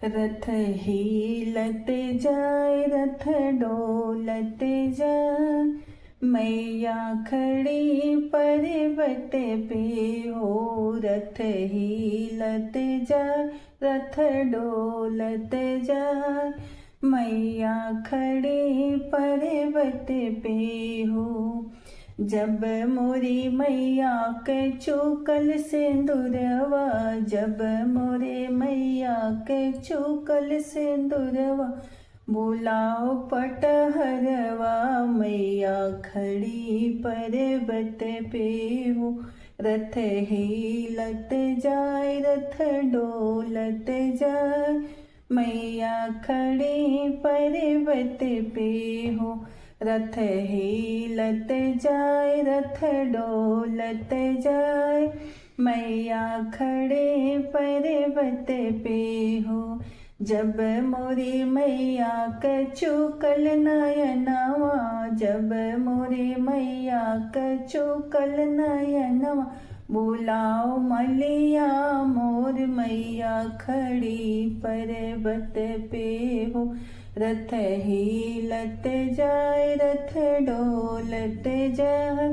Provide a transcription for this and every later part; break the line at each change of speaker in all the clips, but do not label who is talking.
रथ हिलत जाए रथ डोलत जाए, मैया खड़ी पर्वत पे हो। रथ हिलत जाए रथ डोलत जाए, मैया खड़ी पर्वत पे हो। जब मोरी मैया के चुकल सिंदूरवा, जब मोरे मैया के चुकल सिंदूरवा, बुलाओ पटहरवा, मैया खड़ी पर्वत पे हो। रथ हिलत जाए रथ डोलत जाए, मैया खड़ी पर्वत पे हो। रथ हिलत जाए रथ डोलत जाए, मैया खड़े पर्वत पे हो। जब मोरी मैया कचुकल नयनवा, जब मोरी मैया कचुकल नयनवा, बुलाओ मलिया मोर मैया खड़ी पर्वत पे हो। रथ हिलत जाए रथ डोलत जाए,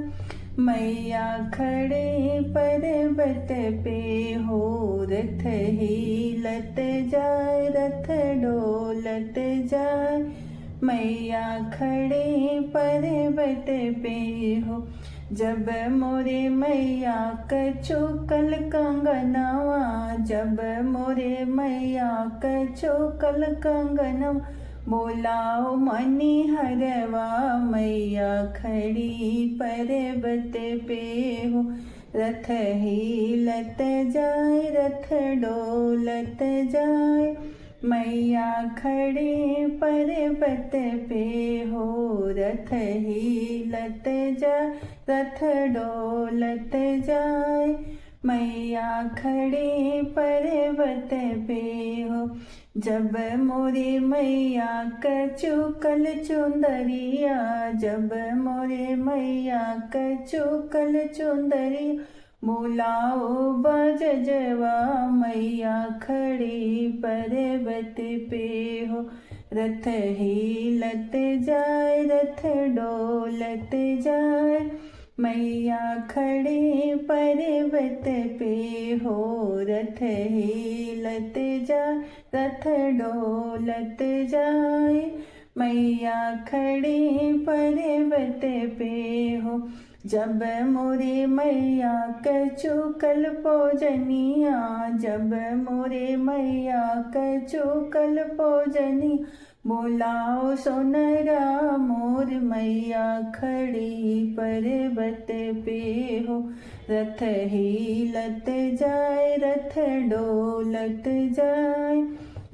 मैया खड़े पर्वत पे हो। रथ हिलत जाए रथ डोलत जाए, मैया खड़े पर्वत पे हो। जब मोरे मैया कचुकल कंगनवा, जब मोरे मैया कचुकल कंगनवा, बोलाओ मनी हरवा, मैया खड़ी पर्वत पे हो। रथ हिलत जाए रथ डोलत जाए, मैया खड़ी पर्वत पे हो। रथ हिलत जाए रथ डोलत जाए, मैया खड़ी पर्वत पे हो। जब मोरे मैया कचुकल चुंदरिया, जब मोरे मैया कचुकल चुंदरिया, बुलाओ बजजवा, मैया खड़ी पर्वत पे हो। रथ हिलत जाए रथ डोलत जाए, मैया खड़ी पर्वत पे हो। रथ हिलत जाए रथ डोलत जाए, मैया खड़ी पर्वत पे हो। जब मोरे मैया कचुकल पोजनिया, जब मोरे मैया कचुकल पोजनिया, बुलाओ सोनरा मोर मैया खड़ी पर्वत पे हो। रथ हिलत जाए रथ डोलत जाए,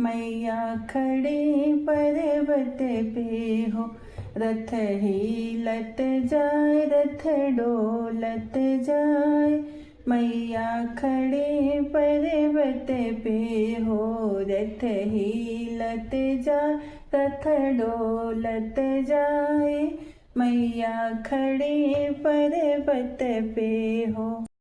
मैया खड़ी पर्वत पे हो। रथ हिलत जाए रथ डोलत जाए, मैया खड़े पर्वत पे हो। रथ हिलत जाए रथ डोलत जाए, मैया खड़े पर्वत पे हो।